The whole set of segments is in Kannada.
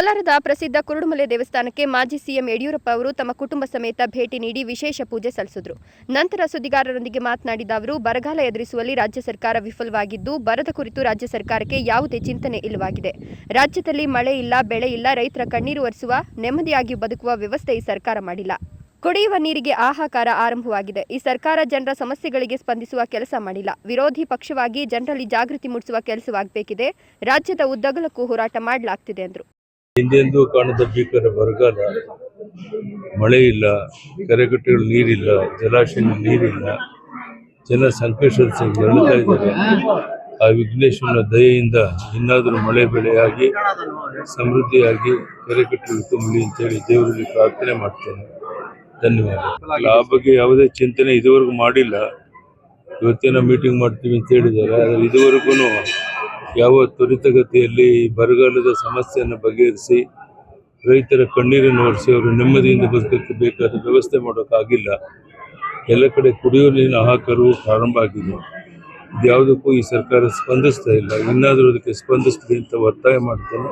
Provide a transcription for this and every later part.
ಕೋಲಾರದ ಪ್ರಸಿದ್ಧ ಕುರುಡುಮಲೆ ದೇವಸ್ಥಾನಕ್ಕೆ ಮಾಜಿ ಸಿಎಂ ಯಡಿಯೂರಪ್ಪ ಅವರು ತಮ್ಮ ಕುಟುಂಬ ಸಮೇತ ಭೇಟಿ ನೀಡಿ ವಿಶೇಷ ಪೂಜೆ ಸಲ್ಲಿಸಿದರು. ನಂತರ ಸುದ್ದಿಗಾರರೊಂದಿಗೆ ಮಾತನಾಡಿದ ಅವರು, ಬರಗಾಲ ಎದುರಿಸುವಲ್ಲಿ ರಾಜ್ಯ ಸರ್ಕಾರ ವಿಫಲವಾಗಿದ್ದು, ಬರದ ಕುರಿತು ರಾಜ್ಯ ಸರ್ಕಾರಕ್ಕೆ ಯಾವುದೇ ಚಿಂತನೆ ಇಲ್ಲವಾಗಿದೆ. ರಾಜ್ಯದಲ್ಲಿ ಮಳೆ ಇಲ್ಲ, ಬೆಳೆ ಇಲ್ಲ, ರೈತರ ಕಣ್ಣೀರು ಒರೆಸುವ, ನೆಮ್ಮದಿಯಾಗಿ ಬದುಕುವ ವ್ಯವಸ್ಥೆ ಈ ಸರ್ಕಾರ ಮಾಡಿಲ್ಲ. ಕುಡಿಯುವ ನೀರಿಗೆ ಹಾಹಾಕಾರ ಆರಂಭವಾಗಿದೆ. ಈ ಸರ್ಕಾರ ಜನರ ಸಮಸ್ಯೆಗಳಿಗೆ ಸ್ಪಂದಿಸುವ ಕೆಲಸ ಮಾಡಿಲ್ಲ. ವಿರೋಧಿ ಪಕ್ಷವಾಗಿ ಜನರಲ್ಲಿ ಜಾಗೃತಿ ಮೂಡಿಸುವ ಕೆಲಸವಾಗಬೇಕಿದೆ. ರಾಜ್ಯದ ಉದ್ದಗಲಕ್ಕೂ ಹೋರಾಟ ಮಾಡಲಾಗ್ತಿದೆ ಎಂದರು. ಹಿಂದೆಂದೂ ಕಾಣದ ಭೀಕರ ಬರಗಾಲ, ಮಳೆ ಇಲ್ಲ, ಕೆರೆಕಟ್ಟೆಗಳು ನೀರಿಲ್ಲ, ಜಲಾಶಯಗಳು ನೀರಿಲ್ಲ, ಜನ ಸಂಕಷ್ಟದ ನರಳುತ್ತಾ ಇದ್ದಾರೆ. ಆ ವಿಘ್ನೇಶ್ವರನ ದಯೆಯಿಂದ ಇನ್ನಾದರೂ ಮಳೆ ಬೆಳೆಯಾಗಿ ಸಮೃದ್ಧಿಯಾಗಿ ಕೆರೆಕಟ್ಟೆಗಳು ತುಂಬಲಿ ಅಂತೇಳಿ ದೇವರಲ್ಲಿ ಪ್ರಾರ್ಥನೆ ಮಾಡ್ತೇನೆ. ಧನ್ಯವಾದ. ಆ ಬಗ್ಗೆ ಯಾವುದೇ ಚಿಂತನೆ ಇದುವರೆಗೂ ಮಾಡಿಲ್ಲ. ಇವತ್ತೇನೋ ಮೀಟಿಂಗ್ ಮಾಡ್ತೀವಿ ಅಂತ ಹೇಳಿದ್ದಾರೆ. ಆದರೆ ಇದುವರೆಗೂ ಯಾವ ತ್ವರಿತಗತಿಯಲ್ಲಿ ಬರಗಾಲದ ಸಮಸ್ಯೆಯನ್ನು ಬಗೆಹರಿಸಿ ರೈತರ ಕಣ್ಣೀರನ್ನು ಒರೆಸಿ ಅವರು ನೆಮ್ಮದಿಯಿಂದ ಬದುಕಕ್ಕೆ ಬೇಕಾದ ವ್ಯವಸ್ಥೆ ಮಾಡೋಕ್ಕಾಗಿಲ್ಲ. ಎಲ್ಲ ಕಡೆ ಕುಡಿಯುವ ನೀರಿನ ಹಾಹಾಕಾರವು ಪ್ರಾರಂಭ ಆಗಿದೆ. ಇದ್ಯಾವುದಕ್ಕೂ ಈ ಸರ್ಕಾರ ಸ್ಪಂದಿಸ್ತಾ ಇಲ್ಲ. ಇನ್ನಾದರೂ ಅದಕ್ಕೆ ಸ್ಪಂದಿಸಲಿ ಅಂತ ಒತ್ತಾಯ ಮಾಡ್ತೇನೆ.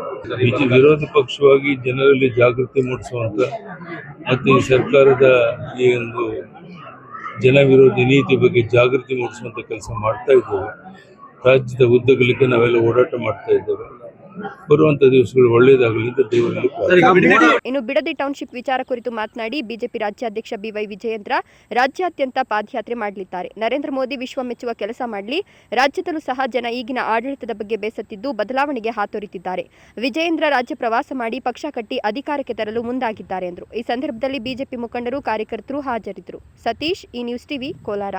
ವಿರೋಧ ಪಕ್ಷವಾಗಿ ಜನರಲ್ಲಿ ಜಾಗೃತಿ ಮೂಡಿಸುವಂಥ ಮತ್ತು ಈ ಸರ್ಕಾರದ ಈ ಒಂದು ಜನ ವಿರೋಧಿ ನೀತಿ ಬಗ್ಗೆ ಜಾಗೃತಿ ಮೂಡಿಸುವಂಥ ಕೆಲಸ ಮಾಡ್ತಾ ಇದ್ದೇವೆ. ರಾಜ್ಯದ ಉದ್ದಗಲಕ್ಕೆ ನಾವೆಲ್ಲ ಓಡಾಟ ಮಾಡ್ತಾ ಇದ್ದೇವೆ. ಬರುವಂತ ದಿವಸಗಳು ಒಳ್ಳೆಯದಾಗಲಿ ಅಂತ ದೇವರಲ್ಲಿ. ಇನ್ನು ಬಿಡದಿ ಟೌನ್ಶಿಪ್ ವಿಚಾರ ಕುರಿತು ಮಾತನಾಡಿ ಬಿಜೆಪಿ ರಾಜ್ಯಾಧ್ಯಕ್ಷ ಬಿವೈ ವಿಜಯೇಂದ್ರ ರಾಜ್ಯಾದ್ಯಂತ ಪಾದಯಾತ್ರೆ ಮಾಡಲಿದ್ದಾರೆ. ನರೇಂದ್ರ ಮೋದಿ ವಿಶ್ವ ಮೆಚ್ಚುವ ಕೆಲಸ ಮಾಡಲಿ. ರಾಜ್ಯದಲ್ಲೂ ಸಹ ಜನ ಈಗಿನ ಆಡಳಿತದ ಬಗ್ಗೆ ಬೇಸತ್ತಿದ್ದು ಬದಲಾವಣೆಗೆ ಹಾತೊರೆತಿದ್ದಾರೆ. ವಿಜಯೇಂದ್ರ ರಾಜ್ಯ ಪ್ರವಾಸ ಮಾಡಿ ಪಕ್ಷ ಕಟ್ಟಿ ಅಧಿಕಾರಕ್ಕೆ ತರಲು ಮುಂದಾಗಿದ್ದಾರೆ ಎಂದರು. ಈ ಸಂದರ್ಭದಲ್ಲಿ ಬಿಜೆಪಿ ಮುಖಂಡರು, ಕಾರ್ಯಕರ್ತರು ಹಾಜರಿದ್ದರು. ಸತೀಶ್, ಈ ನ್ಯೂಸ್ ಟಿವಿ, ಕೋಲಾರ.